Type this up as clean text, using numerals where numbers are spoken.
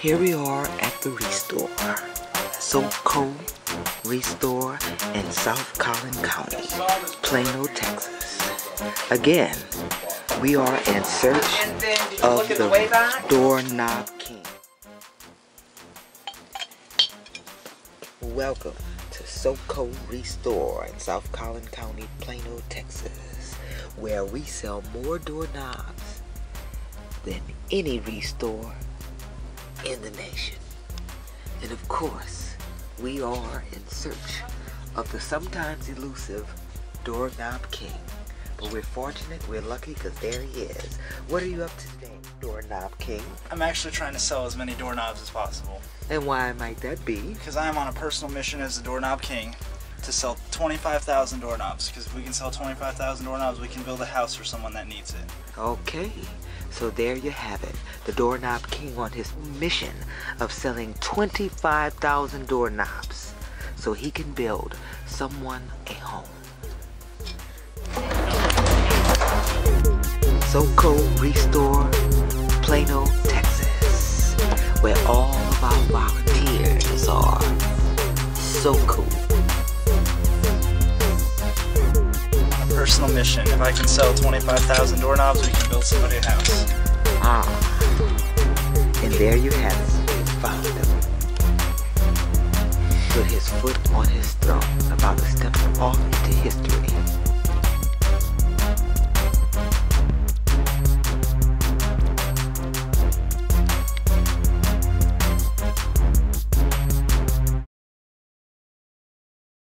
Here we are at the ReStore, SoCo ReStore in South Collin County, Plano, Texas. Again, we are in search of the Doorknob King. Welcome to SoCo ReStore in South Collin County, Plano, Texas, where we sell more doorknobs than any ReStore in the nation. And of course, we are in search of the sometimes elusive Doorknob King. But we're fortunate, we're lucky, because there he is. What are you up to today, Doorknob King? I'm actually trying to sell as many doorknobs as possible. And why might that be? Because I am on a personal mission as the Doorknob King to sell 25,000 doorknobs. Because if we can sell 25,000 doorknobs, we can build a house for someone that needs it. Okay, so there you have it. The Doorknob King on his mission of selling 25,000 doorknobs so he can build someone a home. SoCo ReStore, Plano, Texas, where all of our volunteers are so cool. A personal mission. If I can sell 25,000 doorknobs, we can build somebody a house. And there you have it. He found him. Put his foot on his throne, about to step off into history.